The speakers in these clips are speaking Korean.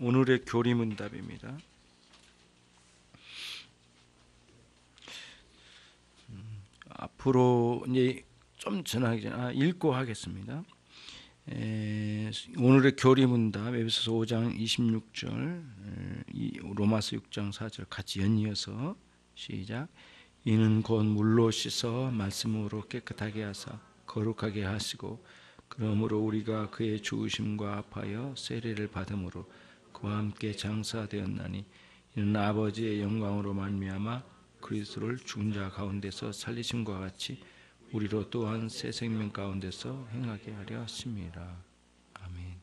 오늘의 교리문답입니다. 앞으로 이제 좀 전하기 전에 읽고 하겠습니다. 오늘의 교리문답 에베소서 5장 26절, 로마서 6장 4절 같이 연이어서 시작. 이는 곧 물로 씻어 말씀으로 깨끗하게 하사 거룩하게 하시고 그러므로 우리가 그의 죽으심과 합하여 세례를 받음으로 그와 함께 장사되었나니 이는 아버지의 영광으로 말미암아 그리스도를 죽은 자 가운데서 살리심과 같이 우리로 또한 새 생명 가운데서 행하게 하려 하심이라. 아멘.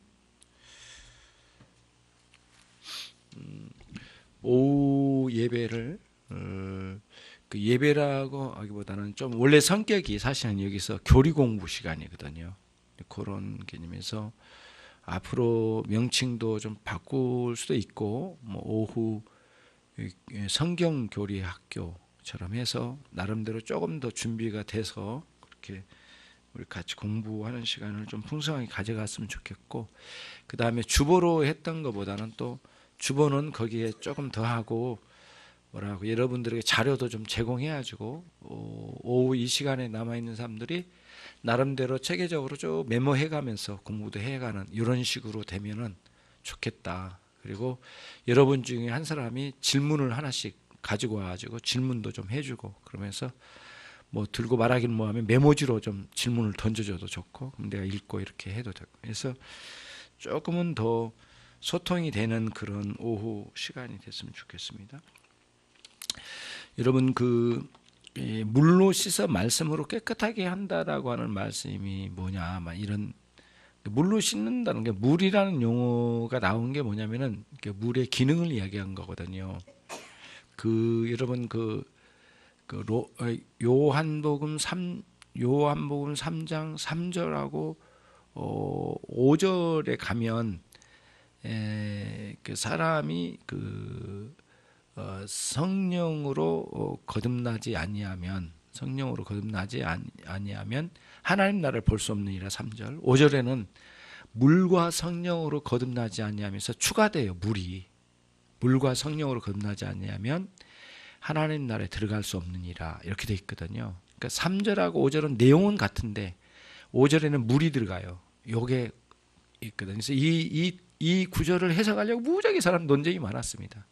오후 예배를 그 예배라고 하기보다는 좀 원래 성격이 사실은 여기서 교리 공부 시간이거든요. 그런 개념에서 앞으로 명칭도 좀 바꿀 수도 있고, 뭐 오후 성경 교리 학교처럼 해서 나름대로 조금 더 준비가 돼서 그렇게 우리 같이 공부하는 시간을 좀 풍성하게 가져갔으면 좋겠고, 그 다음에 주보로 했던 것보다는 또 주보는 거기에 조금 더 하고 뭐라고 여러분들에게 자료도 좀 제공해가지고 오후 이 시간에 남아있는 사람들이 나름대로 체계적으로 쭉 메모해가면서 공부도 해가는 이런 식으로 되면은 좋겠다. 그리고 여러분 중에 한 사람이 질문을 하나씩 가지고 와가지고 질문도 좀 해주고 그러면서 뭐 들고 말하기는 뭐하면 메모지로 좀 질문을 던져줘도 좋고 그럼 내가 읽고 이렇게 해도 되고 그래서 조금은 더 소통이 되는 그런 오후 시간이 됐으면 좋겠습니다. 여러분 물로 씻어 말씀으로 깨끗하게 한다라고 하는 말씀이 뭐냐, 막 이런 물로 씻는다는 게 물이라는 용어가 나온 게 뭐냐면은 물의 기능을 이야기한 거거든요. 여러분 요한복음 3장 3절하고 5절에 가면 그 사람이 성령으로 거듭나지 아니하면 하나님 나라를 볼 수 없느니라 3절. 5절에는 물과 성령으로 거듭나지 아니하면서 추가돼요. 물과 성령으로 거듭나지 아니하면 하나님 나라에 들어갈 수 없느니라 이렇게 돼 있거든요. 그러니까 3절하고 5절은 내용은 같은데 5절에는 물이 들어가요. 요게 있거든요. 그래서 이 구절을 해석하려고 무지하게 사람 논쟁이 많았습니다.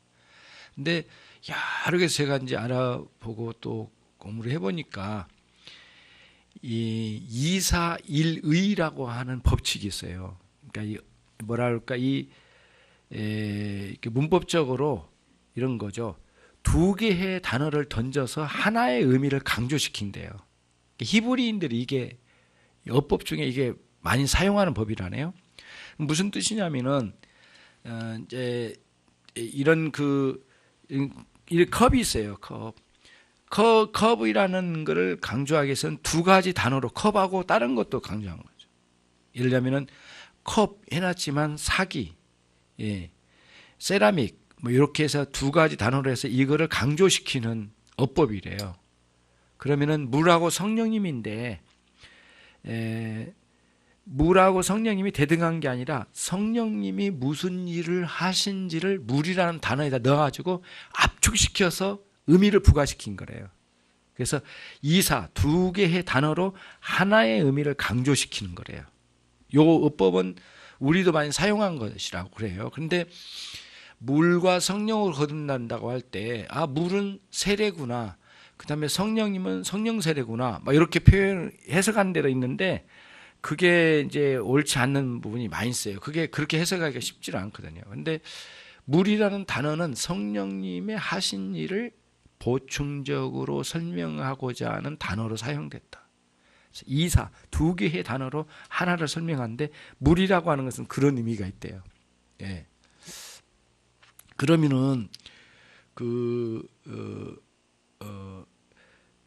근데 여러 개 제가 이제 알아보고 또 공부를 해보니까 이 241의라고 하는 법칙이 있어요. 그러니까 문법적으로 이런 거죠. 두 개의 단어를 던져서 하나의 의미를 강조시킨대요. 히브리인들이 이게 어법 중에 이게 많이 사용하는 법이라네요. 무슨 뜻이냐면은 이제 이런 이 컵이 있어요. 컵이라는 것을 강조하기 위해서는 두 가지 단어로 컵하고 다른 것도 강조한 거죠. 예를 들면은 컵 해놨지만 사기, 세라믹 뭐 이렇게 해서 두 가지 단어로 해서 이거를 강조시키는 어법이래요. 그러면은 물하고 성령님인데 물하고 성령님이 대등한 게 아니라 성령님이 무슨 일을 하신지를 물이라는 단어에다 넣어가지고 압축시켜서 의미를 부과시킨 거래요. 그래서 두 개의 단어로 하나의 의미를 강조시키는 거래요. 이 어법은 우리도 많이 사용한 것이라고 그래요. 그런데 물과 성령으로 거듭난다고 할 때 물은 세례구나, 그 다음에 성령님은 성령 세례구나, 막 이렇게 해석한 데도 있는데 그게 이제 옳지 않는 부분이 많이 있어요. 그게 그렇게 해석하기가 쉽지는 않거든요. 근데 물이라는 단어는 성령님의 하신 일을 보충적으로 설명하고자 하는 단어로 사용됐다. 두 개의 단어로 하나를 설명하는데 물이라고 하는 것은 그런 의미가 있대요. 예. 그러면은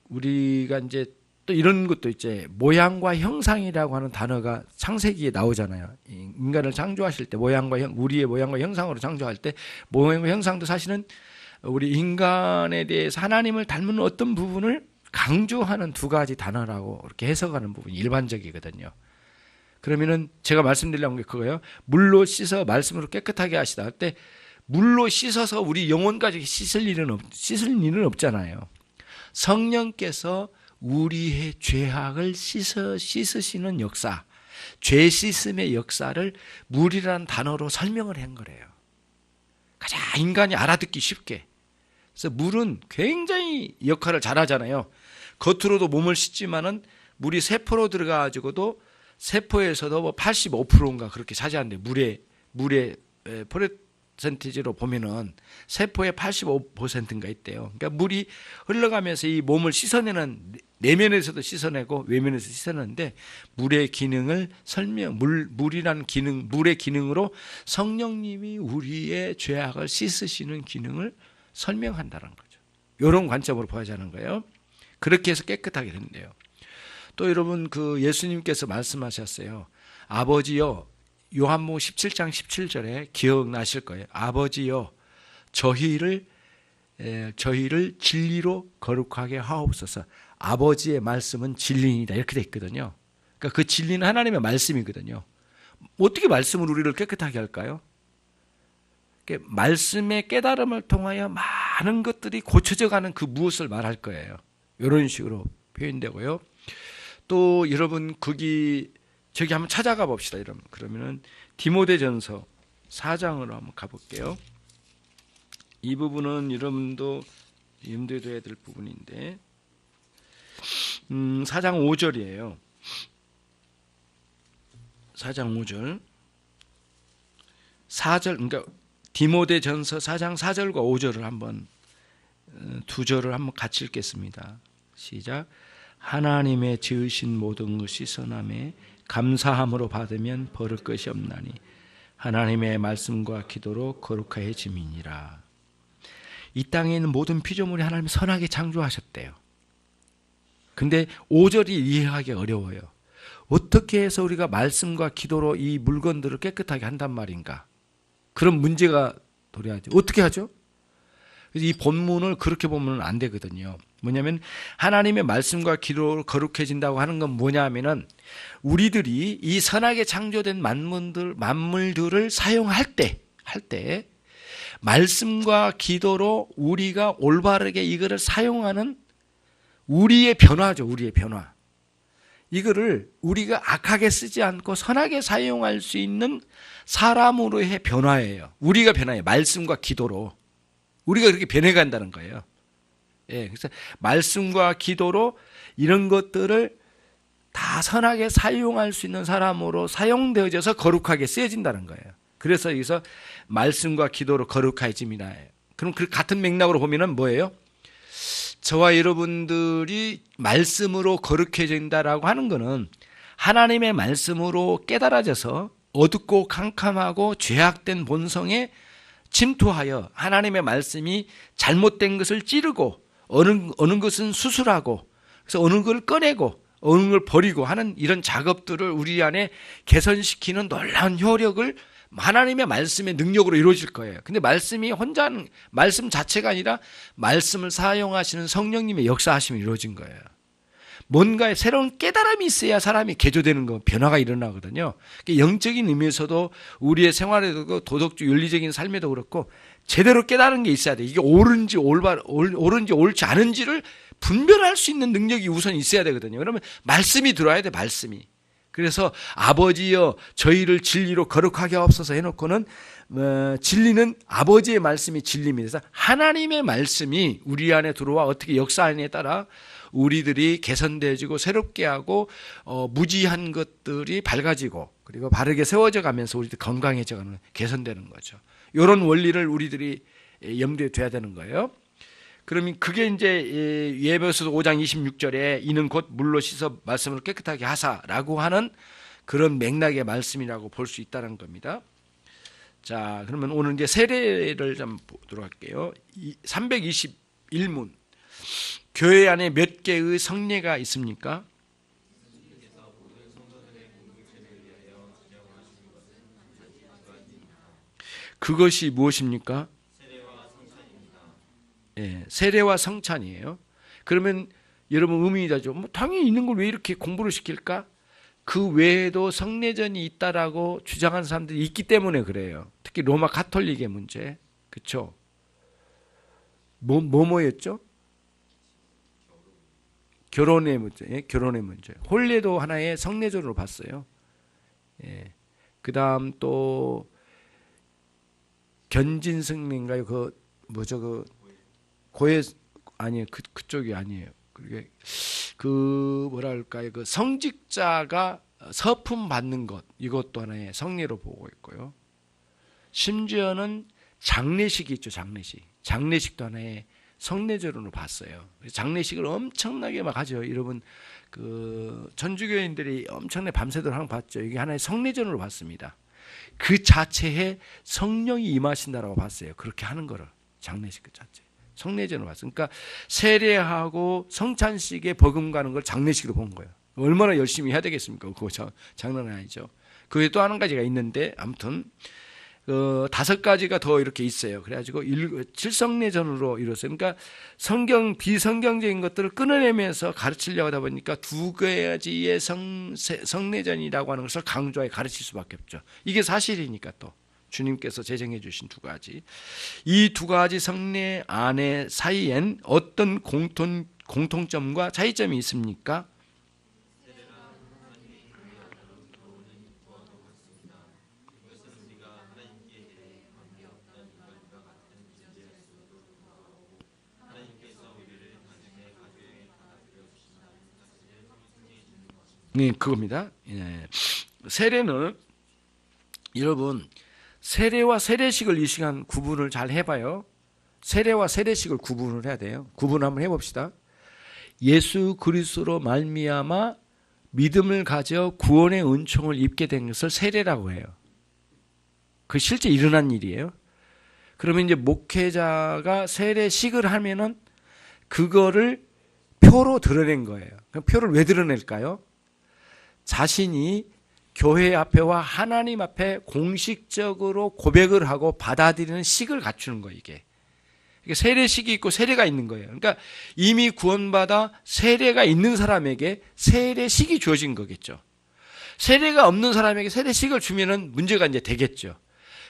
우리가 이제 또 이런 것도 있지. 모양과 형상이라고 하는 단어가 창세기에 나오잖아요. 인간을 창조하실 때 우리의 모양과 형상으로 창조할 때 모양과 형상도 사실은 우리 인간에 대해서 하나님을 닮은 어떤 부분을 강조하는 두 가지 단어라고 이렇게 해석하는 부분이 일반적이거든요. 그러면은 제가 말씀드리려는 게 그거예요. 물로 씻어 말씀으로 깨끗하게 하시다 할 때 물로 씻어서 우리 영혼까지 씻을 일은 없잖아요. 성령께서 우리의 죄악을 씻으시는 역사, 죄 씻음의 역사를 물이라는 단어로 설명을 한 거래요. 가장 인간이 알아듣기 쉽게. 그래서 물은 굉장히 역할을 잘하잖아요. 겉으로도 몸을 씻지만은 물이 세포로 들어가가지고도 세포에서도 뭐 85%인가 그렇게 차지하는데 물의 퍼센티지로 보면은 세포의 85%인가 있대요. 그러니까 물이 흘러가면서 이 몸을 씻어내는 내면에서도 씻어내고 외면에서 씻어내는데 물의 기능을 물이라는 기능, 물의 기능으로 성령님이 우리의 죄악을 씻으시는 기능을 설명한다는 거죠. 이런 관점으로 봐야 하는 거예요. 그렇게 해서 깨끗하게 된대요. 또 여러분 그 예수님께서 말씀하셨어요. 아버지여, 요한복음 17장 17절에 기억나실 거예요. 아버지여, 저희를 진리로 거룩하게 하옵소서. 아버지의 말씀은 진리이다 이렇게 돼 있거든요. 그러니까 그 진리는 하나님의 말씀이거든요. 어떻게 말씀으로 우리를 깨끗하게 할까요? 말씀의 깨달음을 통하여 많은 것들이 고쳐져 가는 그 무엇을 말할 거예요. 이런 식으로 표현되고요. 또 여러분 저기 한번 찾아가 봅시다. 그러면은 디모데전서 4장으로 한번 가볼게요. 이 부분은 여러분도 염두에 둬야 될 부분인데 4장 5절이에요. 4장 5절 4절 그러니까 디모데전서 4장 4절과 5절을 한번 두 절을 한번 같이 읽겠습니다. 시작. 하나님의 지으신 모든 것이 선함에 감사함으로 받으면 버릴 것이 없나니 하나님의 말씀과 기도로 거룩해짐이니라. 이 땅에 있는 모든 피조물이 하나님이 선하게 창조하셨대요. 근데 5절이 이해하기 어려워요. 어떻게 해서 우리가 말씀과 기도로 이 물건들을 깨끗하게 한단 말인가? 그런 문제가 도래하죠. 어떻게 하죠? 그래서 이 본문을 그렇게 보면 안 되거든요. 뭐냐면 하나님의 말씀과 기도로 거룩해진다고 하는 건 뭐냐면은 우리들이 이 선하게 창조된 만물들을 사용할 때 말씀과 기도로 우리가 올바르게 이거를 사용하는 우리의 변화죠. 우리의 변화. 이거를 우리가 악하게 쓰지 않고 선하게 사용할 수 있는 사람으로의 변화예요. 우리가 변화해요. 말씀과 기도로. 우리가 그렇게 변해간다는 거예요. 예, 그래서 말씀과 기도로 이런 것들을 다 선하게 사용할 수 있는 사람으로 사용되어져서 거룩하게 쓰여진다는 거예요. 그래서 여기서 말씀과 기도로 거룩해짐이나 해요. 그럼 그 같은 맥락으로 보면은 뭐예요? 저와 여러분들이 말씀으로 거룩해진다라고 하는 것은 하나님의 말씀으로 깨달아져서 어둡고 캄캄하고 죄악된 본성에 침투하여 하나님의 말씀이 잘못된 것을 찌르고 어느 것은 수술하고 그래서 어느 걸 꺼내고 어느 걸 버리고 하는 이런 작업들을 우리 안에 개선시키는 놀라운 효력을 하나님의 말씀의 능력으로 이루어질 거예요. 근데 말씀이 말씀 자체가 아니라 말씀을 사용하시는 성령님의 역사하심이 이루어진 거예요. 뭔가의 새로운 깨달음이 있어야 사람이 개조되는 거, 변화가 일어나거든요. 영적인 의미에서도 우리의 생활에도 도덕적 윤리적인 삶에도 그렇고 제대로 깨달은 게 있어야 돼. 이게 옳은지 옳지 않은지를 분별할 수 있는 능력이 우선 있어야 되거든요. 그러면 말씀이 들어와야 돼, 말씀이. 그래서 아버지여 저희를 진리로 거룩하게 하옵소서 해놓고는 진리는 아버지의 말씀이 진리입니다. 그래서 하나님의 말씀이 우리 안에 들어와 어떻게 역사하느냐에 따라 우리들이 개선되어지고 새롭게 하고 무지한 것들이 밝아지고 그리고 바르게 세워져 가면서 우리들 건강해져 가는 개선되는 거죠. 이런 원리를 우리들이 염두에 둬야 되는 거예요. 그러면 그게 이제 예배서 5장 26절에 이는 곧 물로 씻어 말씀을 깨끗하게 하사라고 하는 그런 맥락의 말씀이라고 볼 수 있다는 겁니다. 자, 그러면 오늘 이제 세례를 좀 보도록 할게요. 321문. 교회 안에 몇 개의 성례가 있습니까? 그것이 무엇입니까? 예, 세례와 성찬이에요. 그러면 여러분 의문이 나죠. 당연히 있는 걸 왜 이렇게 공부를 시킬까? 그 외에도 성례전이 있다라고 주장하는 사람들이 있기 때문에 그래요. 특히 로마 가톨릭의 문제, 그렇죠? 뭐였죠? 결혼의 문제, 예? 결혼의 문제. 혼례도 하나의 성례전으로 봤어요. 예. 그다음 또 견진승례인가요? 그 뭐죠? 그 고해 아니에요. 그쪽이 아니에요. 그게 그 뭐랄까요? 그 성직자가 서품 받는 것, 이것도 하나의 성례로 보고 있고요. 심지어는 장례식이 있죠. 장례식도 하나의 성례제로 봤어요. 장례식을 엄청나게 막 하죠. 여러분 그 천주교인들이 엄청나게 밤새도록 하는 거 봤죠. 이게 하나의 성례전으로 봤습니다. 그 자체에 성령이 임하신다라고 봤어요. 그렇게 하는 거를 장례식 그 자체 성례전으로 봤어요. 그러니까 세례하고 성찬식에 버금가는 걸 장례식으로 본 거예요. 얼마나 열심히 해야 되겠습니까? 그거 장난 아니죠. 그게 또 한 가지가 있는데 아무튼 5가지가 더 이렇게 있어요. 그래가지고 7성례전으로 이뤘어요. 그러니까 비성경적인 것들을 끊어내면서 가르치려고 하다 보니까 2가지의 성례전이라고 하는 것을 강조해 가르칠 수밖에 없죠. 이게 사실이니까 또 주님께서 제정해 주신 2가지. 이 2가지 성례 안에 사이엔 어떤 공통점과 차이점이 있습니까? 네, 그겁니다. 예. 세례는 여러분 세례와 세례식을 이 시간 구분을 잘 해봐요. 세례와 세례식을 구분을 해야 돼요. 구분 한번 해봅시다. 예수 그리스도로 말미암아 믿음을 가져 구원의 은총을 입게 된 것을 세례라고 해요. 그 실제 일어난 일이에요. 그러면 이제 목회자가 세례식을 하면은 그거를 표로 드러낸 거예요. 그럼 표를 왜 드러낼까요? 자신이 교회 앞에와 하나님 앞에 공식적으로 고백을 하고 받아들이는 식을 갖추는 거예요. 이게 세례식이 있고 세례가 있는 거예요. 그러니까 이미 구원받아 세례가 있는 사람에게 세례식이 주어진 거겠죠. 세례가 없는 사람에게 세례식을 주면은 문제가 이제 되겠죠.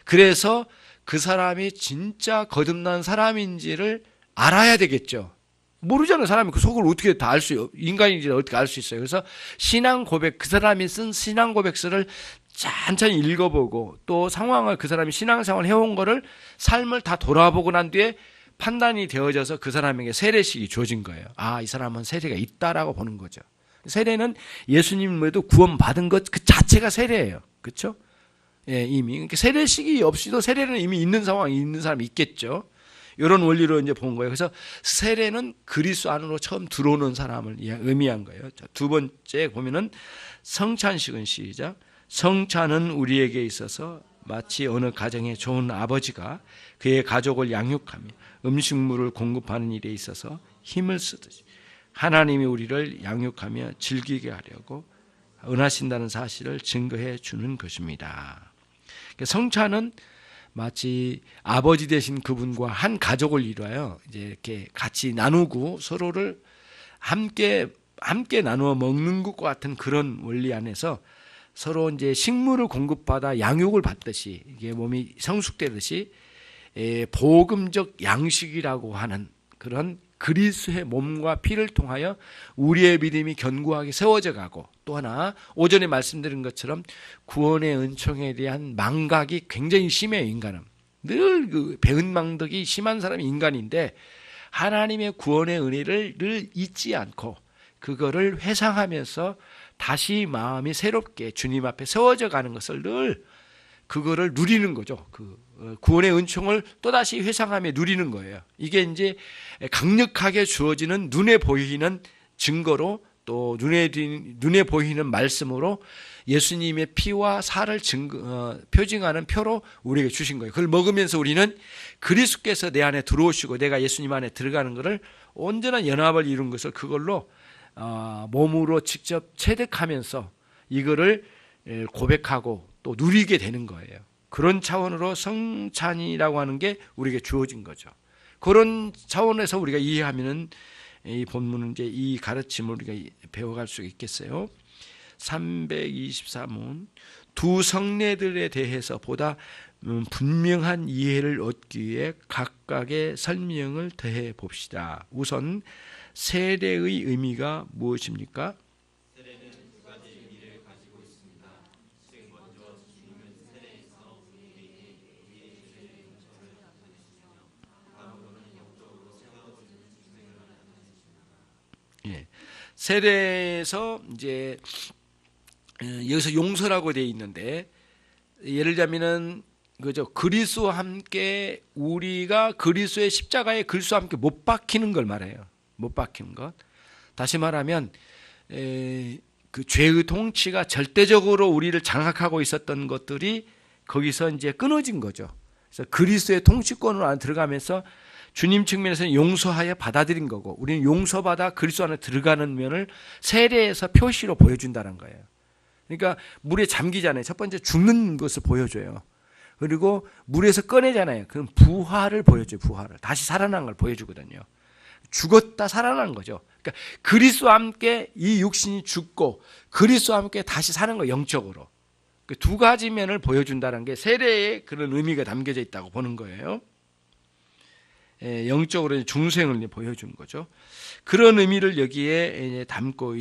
그래서 그 사람이 진짜 거듭난 사람인지를 알아야 되겠죠. 모르잖아요. 사람이 그 속을 어떻게 다 알 수, 인간인지 어떻게 알 수 있어요. 그래서 신앙 고백, 그 사람이 쓴 신앙 고백서를 천천히 읽어보고 또 상황을 그 사람이 신앙생활을 해온 거를 삶을 다 돌아보고 난 뒤에 판단이 되어져서 그 사람에게 세례식이 주어진 거예요. 아, 이 사람은 세례가 있다라고 보는 거죠. 세례는 예수님에도 구원받은 것 그 자체가 세례예요. 그렇죠? 예, 이미. 그러니까 세례식이 없이도 세례는 이미 있는 상황이 있는 사람이 있겠죠. 이런 원리로 이제 본 거예요. 그래서 세례는 그리스도 안으로 처음 들어오는 사람을 의미한 거예요. 자, 2번째 보면은 성찬식은 시작. 성찬은 우리에게 있어서 마치 어느 가정의 좋은 아버지가 그의 가족을 양육하며 음식물을 공급하는 일에 있어서 힘을 쓰듯이 하나님이 우리를 양육하며 즐기게 하려고 은하신다는 사실을 증거해 주는 것입니다. 성찬은 마치 아버지 되신 그분과 한 가족을 이루어요. 이제 이렇게 같이 나누고 서로를 함께 나누어 먹는 것과 같은 그런 원리 안에서 서로 이제 식물을 공급받아 양육을 받듯이 이게 몸이 성숙되듯이 복음적 양식이라고 하는 그런 그리스도의 몸과 피를 통하여 우리의 믿음이 견고하게 세워져 가고 또 하나 오전에 말씀드린 것처럼 구원의 은총에 대한 망각이 굉장히 심해요. 인간은 늘 그 배은망덕이 심한 사람이 인간인데 하나님의 구원의 은혜를 늘 잊지 않고 그거를 회상하면서 다시 마음이 새롭게 주님 앞에 세워져 가는 것을 늘 그거를 누리는 거죠. 그 구원의 은총을 또다시 회상하며 누리는 거예요. 이게 이제 강력하게 주어지는 눈에 보이는 증거로 또 눈에 보이는 말씀으로 예수님의 피와 살을 표징하는 표로 우리에게 주신 거예요. 그걸 먹으면서 우리는 그리스도께서 내 안에 들어오시고 내가 예수님 안에 들어가는 것을 온전한 연합을 이룬 것을 그걸로 몸으로 직접 체득하면서 이거를 고백하고 또 누리게 되는 거예요. 그런 차원으로 성찬이라고 하는 게 우리에게 주어진 거죠. 그런 차원에서 우리가 이해하면은 이 본문은 이제 이 가르침을 우리가 배워갈 수 있겠어요. 323문 두 성례들에 대해서 보다 분명한 이해를 얻기 위해 각각의 설명을 더해 봅시다. 우선 세례의 의미가 무엇입니까? 세례는 두 가지 의미를 가지고 있습니다. 즉 먼저 주님은 세례에서 우리에게 우리의 죄의 용서를 나타내시며 다음으로는 영적으로 세워주는 중생을 나타내십니다. 예, 세례에서 이제 여기서 용서라고 되어 있는데 예를 들자면은 그죠, 그리스도와 함께 우리가 그리스도의 십자가에 그리스도와 함께 못 박히는 걸 말해요. 못 박히는 것. 다시 말하면 그 죄의 통치가 절대적으로 우리를 장악하고 있었던 것들이 거기서 이제 끊어진 거죠. 그래서 그리스도의 통치권으로 안에 들어가면서 주님 측면에서는 용서하여 받아들인 거고, 우리는 용서받아 그리스도 안에 들어가는 면을 세례에서 표시로 보여준다는 거예요. 그러니까 물에 잠기잖아요. 첫 번째 죽는 것을 보여줘요. 그리고 물에서 꺼내잖아요. 그럼 부활을 보여줘요. 부활을. 다시 살아난 걸 보여주거든요. 죽었다 살아난 거죠. 그러니까 그리스도와 함께 이 육신이 죽고 그리스도와 함께 다시 사는 거, 영적으로. 그 두 가지 면을 보여준다는 게 세례에 그런 의미가 담겨져 있다고 보는 거예요. 영적으로 중생을 보여준 거죠. 그런 의미를 여기에 담고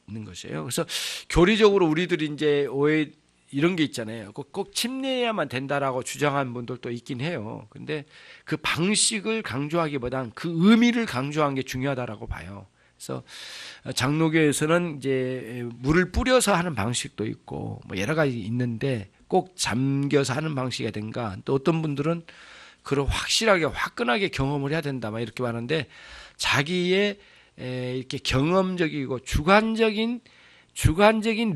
있는 것이에요. 그래서 교리적으로 우리들이 이제 오해 이런 게 있잖아요. 꼭 침례해야만 된다라고 주장하는 분들도 있긴 해요. 근데 그 방식을 강조하기보단 그 의미를 강조한 게 중요하다라고 봐요. 그래서 장로교에서는 이제 물을 뿌려서 하는 방식도 있고 뭐 여러 가지 있는데 꼭 잠겨서 하는 방식이든가, 또 어떤 분들은 그걸 확실하게 화끈하게 경험을 해야 된다 막 이렇게 말하는데, 자기의 이렇게 경험적이고 주관적인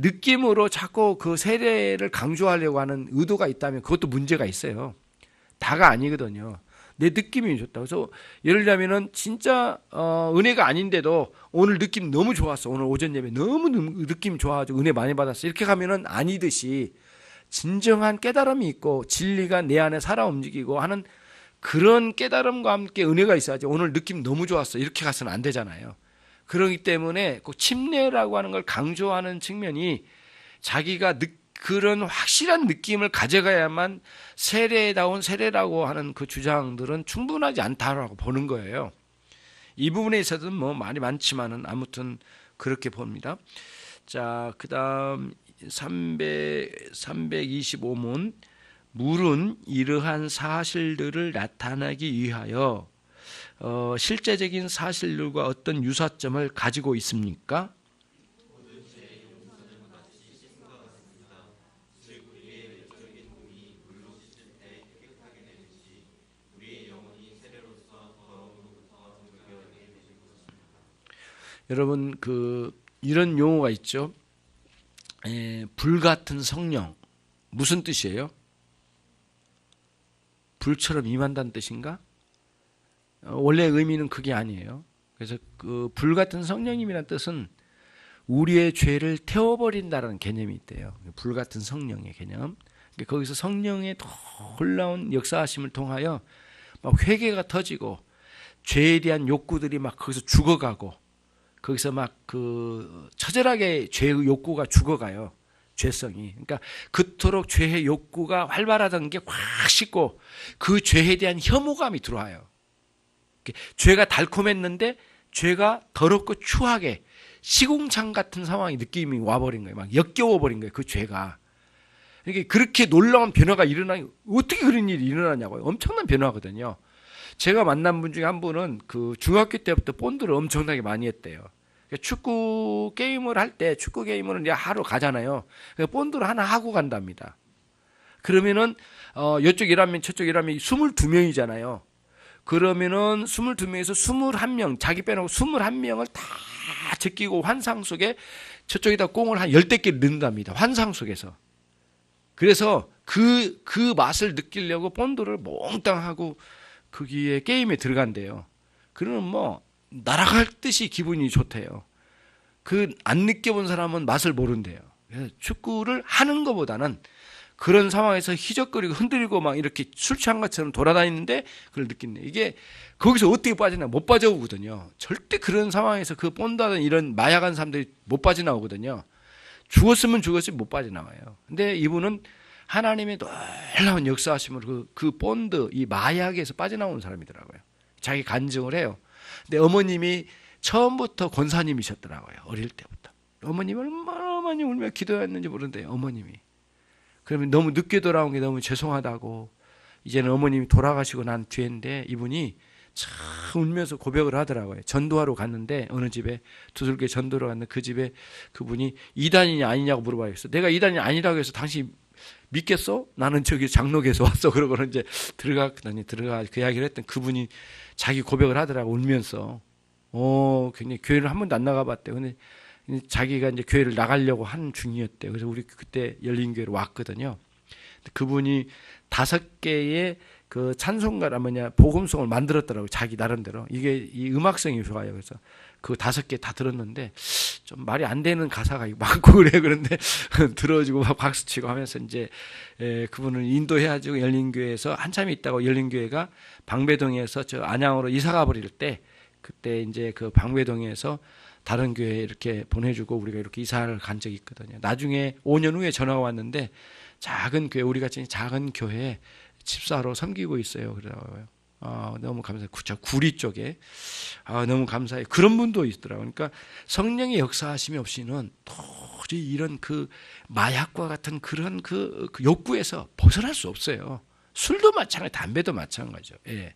느낌으로 자꾸 그 세례를 강조하려고 하는 의도가 있다면 그것도 문제가 있어요. 다가 아니거든요. 내 느낌이 좋다. 그래서 예를 들자면은 진짜 은혜가 아닌데도 오늘 느낌 너무 좋았어. 오늘 오전 예배 너무 느낌 좋아가지고 은혜 많이 받았어. 이렇게 가면은 아니듯이 진정한 깨달음이 있고 진리가 내 안에 살아 움직이고 하는 그런 깨달음과 함께 은혜가 있어야지 오늘 느낌 너무 좋았어 이렇게 가서는 안 되잖아요. 그렇기 때문에 꼭 침례라고 하는 걸 강조하는 측면이 자기가 그런 확실한 느낌을 가져가야만 세례다운 세례라고 하는 그 주장들은 충분하지 않다라고 보는 거예요. 이 부분에 있어서는 뭐 말이 많지만은 아무튼 그렇게 봅니다. 자, 그다음 325문 물은 이러한 사실들을 나타내기 위하여 실제적인 사실들과 어떤 유사점을 가지고 있습니까? 여러분 이런 용어가 있죠. 불같은 성령, 무슨 뜻이에요? 불처럼 임한다는 뜻인가? 원래 의미는 그게 아니에요. 그래서 그 불같은 성령님이라는 뜻은 우리의 죄를 태워버린다는 개념이 있대요. 불같은 성령의 개념. 거기서 성령의 놀라운 역사하심을 통하여 막 회개가 터지고 죄에 대한 욕구들이 막 거기서 죽어가고, 거기서 막 그 처절하게 죄의 욕구가 죽어가요. 죄성이. 그러니까 그토록 죄의 욕구가 활발하던 게 확 식고 그 죄에 대한 혐오감이 들어와요. 죄가 달콤했는데 죄가 더럽고 추하게 시궁창 같은 상황이 느낌이 와버린 거예요. 막 역겨워 버린 거예요. 그 죄가. 그러니까 그렇게 놀라운 변화가 일어나니 어떻게 그런 일이 일어나냐고요. 엄청난 변화거든요. 제가 만난 분 중에 한 분은 그 중학교 때부터 본드를 엄청나게 많이 했대요. 축구 게임을 할 때 축구 게임을 이제 하러 가잖아요. 본드를 하나 하고 간답니다. 그러면은 이쪽 일하면 저쪽 일하면 22명이잖아요. 그러면은 22명에서 21명, 자기 빼놓고 21명을 다 제끼고 환상 속에 저쪽에다 꽁을 한 10대끼리 넣는답니다. 환상 속에서. 그래서 그 맛을 느끼려고 본드를 몽땅 하고 거기에 게임에 들어간대요. 그러면 뭐 날아갈 듯이 기분이 좋대요. 안 느껴본 사람은 맛을 모른대요. 그래서 축구를 하는 것보다는 그런 상황에서 희적거리고 흔들리고 막 이렇게 술 취한 것처럼 돌아다니는데 그걸 느낀대. 이게 거기서 어떻게 빠지나 못 빠져오거든요. 절대 그런 상황에서 그 본다는 이런 마약한 사람들이 못 빠져나오거든요. 죽었으면 죽었지 못 빠져나와요. 근데 이분은 하나님의 놀라운 역사하심으로 그 본드, 이 마약에서 빠져나오는 사람이더라고요. 자기 간증을 해요. 근데 어머님이 처음부터 권사님이셨더라고요. 어릴 때부터. 어머님이 얼마나 많이 울며 기도했는지 모르는데 어머님이. 그러면 너무 늦게 돌아온 게 너무 죄송하다고. 이제는 어머님이 돌아가시고 난 뒤인데 이분이 참 울면서 고백을 하더라고요. 전도하러 갔는데 어느 집에 두들겨 전도하러 갔는데 그 집에 그분이 이단이냐 아니냐고 물어봐야겠어. 내가 이단이 아니라고 해서 당신이 믿겠어? 나는 저기 장로교에서 왔어. 그러고는 이제 들어가 그 이야기를 했던 그분이 자기 고백을 하더라고 울면서. 굉장히 교회를 한 번도 안 나가봤대요. 근데 자기가 이제 교회를 나가려고 한 중이었대요. 그래서 우리 그때 열린교회로 왔거든요. 그분이 5개의 그 찬송가라 복음송을 만들었더라고요. 자기 나름대로. 이게 이 음악성이 좋아요. 그래서 그 5개 다 들었는데 좀 말이 안 되는 가사가 많고 그래. 그런데 들어주고 막 박수치고 하면서 이제 그분을 인도해가지고 열린교회에서 한참 있다가 열린교회가 방배동에서 저 안양으로 이사가 버릴 때 그때 이제 그 방배동에서 다른 교회에 이렇게 보내주고 우리가 이렇게 이사를 간 적이 있거든요. 나중에 5년 후에 전화가 왔는데 작은 교회, 우리 같이 작은 교회에 집사로 섬기고 있어요. 그러더라고요. 너무 감사해요. 구리 쪽에. 너무 감사해요. 그런 분도 있더라고요. 그러니까 성령의 역사하심이 없이는 도저히 이런 그 마약과 같은 그런 그 욕구에서 벗어날 수 없어요. 술도 마찬가지, 담배도 마찬가지죠. 예.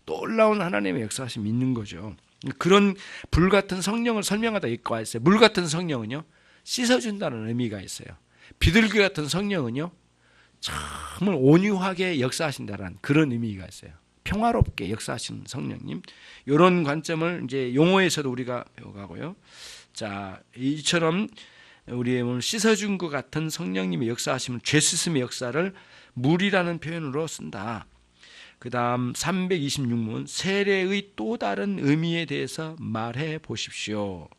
놀라운 하나님의 역사하심이 있는 거죠. 그런 불같은 성령을 설명하다 이과 있어요. 물 같은 성령은요, 씻어준다는 의미가 있어요. 비둘기 같은 성령은요, 정말 온유하게 역사하신다는 그런 의미가 있어요. 평화롭게 역사하시는 성령님. 이런 관점을 이제 용어에서도 우리가 배워가고요. 자, 이처럼 우리의 몸을 씻어준 것 같은 성령님의 역사하심을 죄 씻음의 역사를 물이라는 표현으로 쓴다. 그 다음 326문 세례의 또 다른 의미에 대해서 말해 보십시오.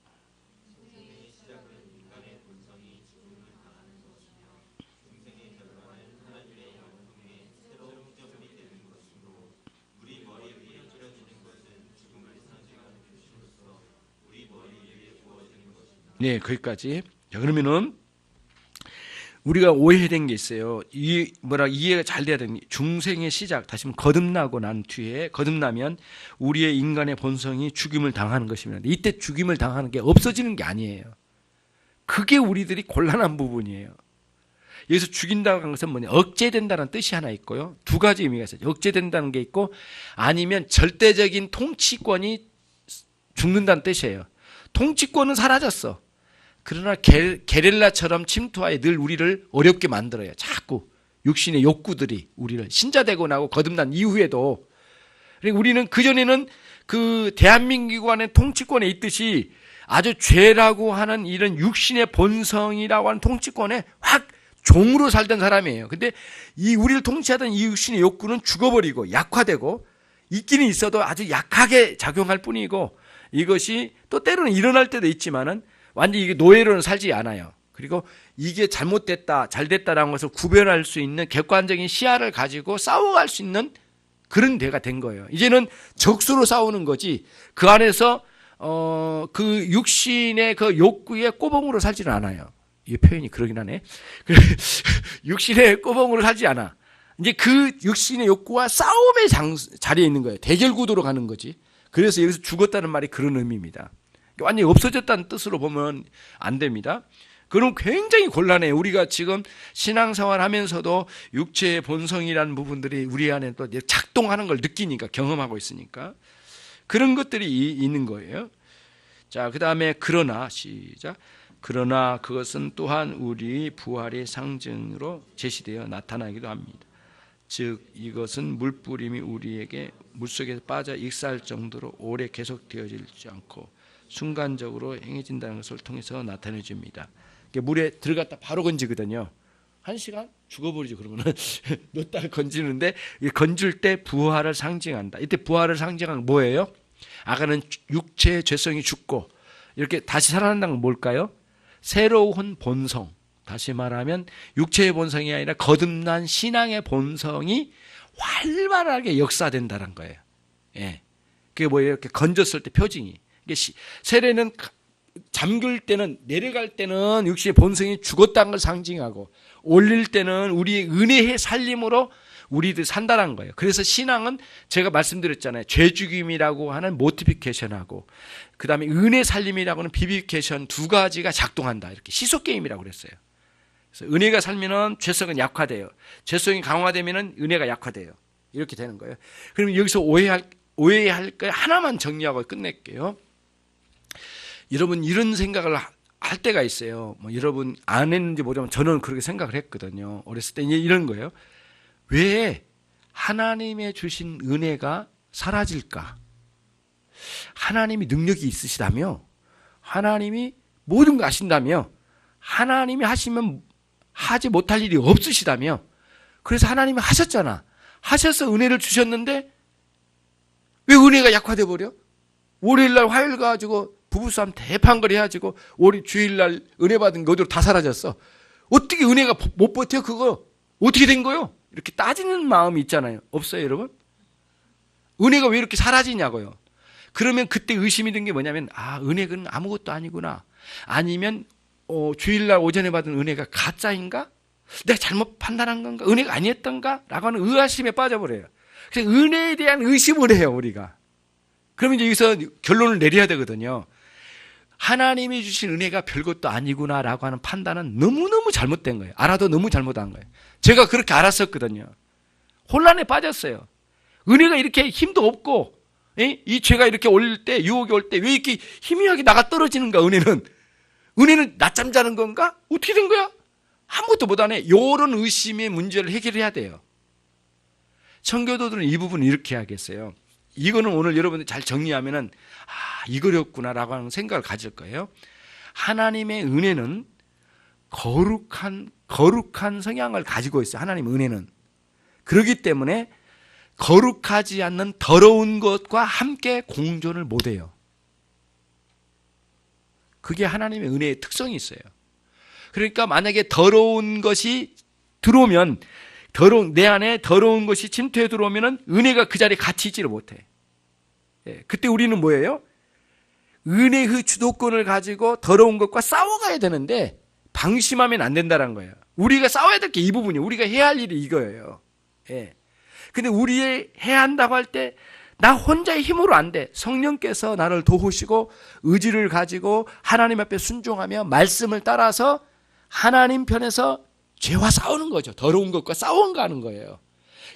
네, 거기까지. 자, 그러면은 우리가 오해된 게 있어요. 이해가 잘 돼야 되는 게 중생의 시작, 다시 말하면 거듭나고 난 뒤에 거듭나면 우리의 인간의 본성이 죽임을 당하는 것입니다. 이때 죽임을 당하는 게 없어지는 게 아니에요. 그게 우리들이 곤란한 부분이에요. 여기서 죽인다고 한 것은 뭐냐? 억제된다는 뜻이 하나 있고요. 2가지 의미가 있어요. 억제된다는 게 있고 아니면 절대적인 통치권이 죽는다는 뜻이에요. 통치권은 사라졌어. 그러나 게릴라처럼 침투하여 늘 우리를 어렵게 만들어요. 자꾸 육신의 욕구들이 우리를 신자되고 나고 거듭난 이후에도. 우리는 그전에는 그 대한민국 안에 통치권에 있듯이 아주 죄라고 하는 이런 육신의 본성이라고 하는 통치권에 확 종으로 살던 사람이에요. 근데 이 우리를 통치하던 이 육신의 욕구는 죽어버리고 약화되고 있기는 있어도 아주 약하게 작용할 뿐이고 이것이 또 때로는 일어날 때도 있지만은 완전히 이게 노예로는 살지 않아요. 그리고 이게 잘못됐다, 잘됐다라는 것을 구별할 수 있는 객관적인 시야를 가지고 싸워갈 수 있는 그런 데가 된 거예요. 이제는 적수로 싸우는 거지 그 안에서 그 육신의 그 욕구의 꼬봉으로 살지는 않아요. 이 표현이 그러긴 하네. 육신의 꼬봉으로 살지 않아. 이제 그 육신의 욕구와 싸움의 자리에 있는 거예요. 대결 구도로 가는 거지. 그래서 여기서 죽었다는 말이 그런 의미입니다. 완전히 없어졌다는 뜻으로 보면 안 됩니다. 그럼 굉장히 곤란해요. 우리가 지금 신앙생활 하면서도 육체의 본성이라는 부분들이 우리 안에 또 작동하는 걸 느끼니까, 경험하고 있으니까. 그런 것들이 있는 거예요. 자, 그 다음에 그러나, 시작. 그러나 그것은 또한 우리 부활의 상징으로 제시되어 나타나기도 합니다. 즉 이것은 물뿌림이 우리에게 물속에서 빠져 익사할 정도로 오래 계속되어지지 않고 순간적으로 행해진다는 것을 통해서 나타내 줍니다. 물에 들어갔다 바로 건지거든요. 1시간 죽어버리죠. 그러면은 몇 달 건지는데 건질 때 부활을 상징한다. 이때 부활을 상징하는 뭐예요? 아까는 육체의 죄성이 죽고 이렇게 다시 살아난다는 건 뭘까요? 새로운 본성. 다시 말하면 육체의 본성이 아니라 거듭난 신앙의 본성이 활발하게 역사된다는 거예요. 예. 그게 뭐예요? 이렇게 건졌을 때 표징이. 세례는 잠글 때는, 내려갈 때는 역시 본성이 죽었다는 걸 상징하고, 올릴 때는 우리의 은혜의 살림으로 우리들 산다는 거예요. 그래서 신앙은 제가 말씀드렸잖아요. 죄 죽임이라고 하는 모티피케이션하고 그 다음에 은혜 살림이라고 하는 비비케이션 두 가지가 작동한다. 이렇게 시소게임이라고 그랬어요. 그래서 은혜가 살면은 죄성은 약화돼요. 죄성이 강화되면은 은혜가 약화돼요. 이렇게 되는 거예요. 그러면 여기서 오해해야 할 거 하나만 정리하고 끝낼게요. 여러분 이런 생각을 할 때가 있어요. 뭐 여러분 안 했는지 모르지만 저는 그렇게 생각을 했거든요. 어렸을 때 이런 거예요. 왜 하나님의 주신 은혜가 사라질까? 하나님이 능력이 있으시다며, 하나님이 모든 거 아신다며, 하나님이 하시면 하지 못할 일이 없으시다며, 그래서 하나님이 하셨잖아. 하셔서 은혜를 주셨는데 왜 은혜가 약화돼 버려? 월요일날 화요일 가지고 부부싸움 대판거리 해가지고 주일날 은혜 받은 게 어디로 다 사라졌어. 어떻게 은혜가 못 버텨? 그거 어떻게 된 거요? 이렇게 따지는 마음이 있잖아요. 없어요, 여러분? 은혜가 왜 이렇게 사라지냐고요. 그러면 그때 의심이 든 게 뭐냐면, 은혜는 아무것도 아니구나. 아니면 주일날 오전에 받은 은혜가 가짜인가? 내가 잘못 판단한 건가? 은혜가 아니었던가? 라고 하는 의아심에 빠져버려요. 그래서 은혜에 대한 의심을 해요, 우리가. 그러면 이제 여기서 결론을 내려야 되거든요. 하나님이 주신 은혜가 별것도 아니구나라고 하는 판단은 너무너무 잘못된 거예요. 알아도 너무 잘못한 거예요. 제가 그렇게 알았었거든요. 혼란에 빠졌어요. 은혜가 이렇게 힘도 없고 이 죄가 이렇게 올릴 때, 유혹이 올 때 왜 이렇게 희미하게 나가 떨어지는가? 은혜는 낮잠 자는 건가? 어떻게 된 거야? 아무것도 못하네. 이런 의심의 문제를 해결해야 돼요. 청교도들은 이 부분을 이렇게 하겠어요. 이거는 오늘 여러분들 잘 정리하면은 이거였구나라고 하는 생각을 가질 거예요. 하나님의 은혜는 거룩한 성향을 가지고 있어요. 하나님 은혜는. 그렇기 때문에 거룩하지 않는 더러운 것과 함께 공존을 못해요. 그게 하나님의 은혜의 특성이 있어요. 그러니까 만약에 더러운 것이 들어오면, 내 안에 더러운 것이 침투해 들어오면은 은혜가 그 자리에 같이 있지를 못해. 그때 우리는 뭐예요? 은혜의 주도권을 가지고 더러운 것과 싸워가야 되는데 방심하면 안 된다는 거예요. 우리가 싸워야 될 게 이 부분이에요. 우리가 해야 할 일이 이거예요. 근데 우리 해야 한다고 할 때 나 혼자의 힘으로 안 돼. 성령께서 나를 도우시고 의지를 가지고 하나님 앞에 순종하며 말씀을 따라서 하나님 편에서 죄와 싸우는 거죠. 더러운 것과 싸워가는 거예요.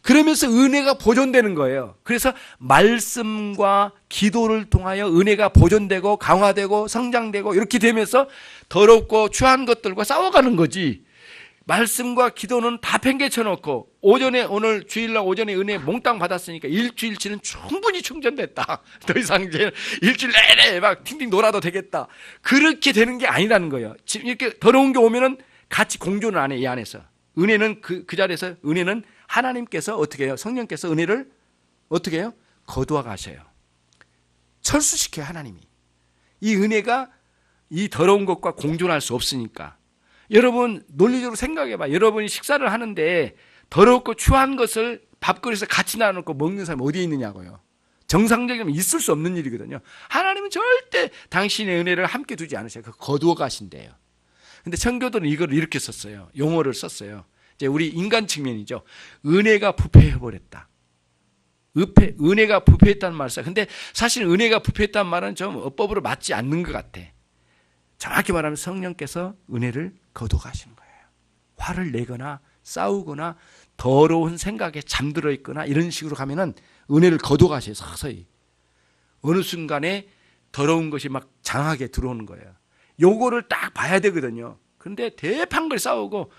그러면서 은혜가 보존되는 거예요. 그래서 말씀과 기도를 통하여 은혜가 보존되고 강화되고 성장되고 이렇게 되면서 더럽고 추한 것들과 싸워가는 거지. 말씀과 기도는 다 팽개쳐 놓고 오늘 주일날 오전에 은혜 몽땅 받았으니까 일주일치는 충분히 충전됐다. 더 이상 이제 일주일 내내 막 팅팅 놀아도 되겠다. 그렇게 되는 게 아니라는 거예요. 지금 이렇게 더러운 게 오면은 같이 공존을 안 해, 이 안에서. 은혜는 그 자리에서 은혜는 하나님께서 어떻게 해요? 성령께서 은혜를 어떻게 해요? 거두어 가셔요. 철수시켜요, 하나님이. 이 은혜가 이 더러운 것과 공존할 수 없으니까. 여러분 논리적으로 생각해봐. 여러분이 식사를 하는데 더럽고 추한 것을 밥그릇에 같이 나눠놓고 먹는 사람이 어디에 있느냐고요. 정상적이면 있을 수 없는 일이거든요. 하나님은 절대 당신의 은혜를 함께 두지 않으셔요. 거두어 가신대요. 근데 청교도는 이걸 이렇게 썼어요. 용어를 썼어요. 이제 우리 인간 측면이죠. 은혜가 부패해버렸다. 은혜가 부패했다는 말을 써요. 근데 사실 은혜가 부패했다는 말은 좀 어법으로 맞지 않는 것 같아. 정확히 말하면 성령께서 은혜를 거둬 가시는 거예요. 화를 내거나 싸우거나 더러운 생각에 잠들어 있거나 이런 식으로 가면은 은혜를 거둬 가셔요. 서서히. 어느 순간에 더러운 것이 막 장하게 들어오는 거예요. 요거를 딱 봐야 되거든요. 그런데 대판걸 싸우고,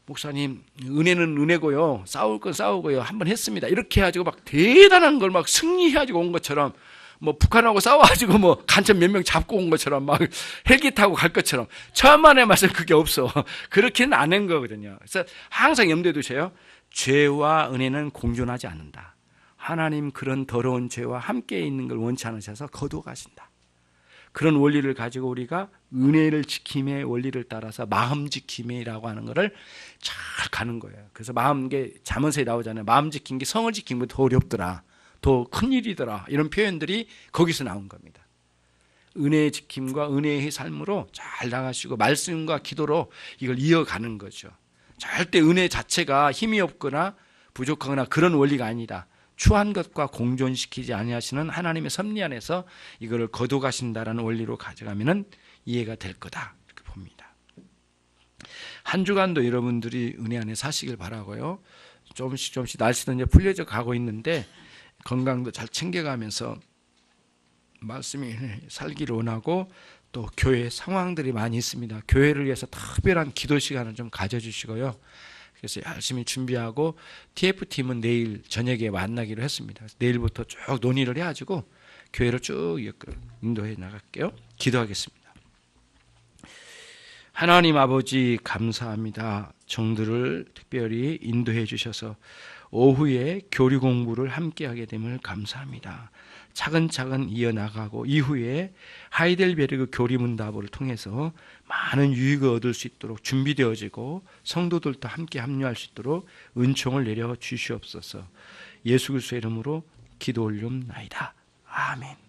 목사님 은혜는 은혜고요, 싸울 건 싸우고요, 한번 했습니다, 이렇게 해가지고 막 대단한 걸 막 승리해가지고 온 것처럼, 뭐 북한하고 싸워가지고 뭐 간첩 몇 명 잡고 온 것처럼 막 헬기 타고 갈 것처럼, 천만의 말씀 그게 없어. 그렇게는 안 한 거거든요. 그래서 항상 염두에 두세요. 죄와 은혜는 공존하지 않는다. 하나님 그런 더러운 죄와 함께 있는 걸 원치 않으셔서 거두어 가신다. 그런 원리를 가지고 우리가 은혜를 지킴의 원리를 따라서 마음 지킴이라고 하는 것을 잘 가는 거예요. 그래서 게 잠언서에 나오잖아요. 마음 지킨 게 성을 지킨 게 더 어렵더라, 더 큰일이더라, 이런 표현들이 거기서 나온 겁니다. 은혜의 지킴과 은혜의 삶으로 잘 나가시고 말씀과 기도로 이걸 이어가는 거죠. 절대 은혜 자체가 힘이 없거나 부족하거나 그런 원리가 아니다. 추한 것과 공존시키지 아니하시는 하나님의 섭리 안에서 이거를 거둬가신다라는 원리로 가져가면은 이해가 될 거다 이렇게 봅니다. 한 주간도 여러분들이 은혜 안에 사시길 바라고요. 조금씩 날씨도 이제 풀려져 가고 있는데 건강도 잘 챙겨가면서 말씀이 살기를 원하고, 또 교회 상황들이 많이 있습니다. 교회를 위해서 특별한 기도 시간을 좀 가져주시고요. 그래서 열심히 준비하고 TF팀은 내일 저녁에 만나기로 했습니다. 내일부터 쭉 논의를 해가지고 교회를 쭉 인도해 나갈게요. 기도하겠습니다. 하나님 아버지 감사합니다. 정들을 특별히 인도해 주셔서 오후에 교리 공부를 함께 하게 됨을 감사합니다. 차근차근 이어나가고 이후에 하이델베르그 교리문답을 통해서 많은 유익을 얻을 수 있도록 준비되어지고 성도들도 함께 합류할 수 있도록 은총을 내려 주시옵소서. 예수 그리스도의 이름으로 기도 올리옵나이다. 아멘.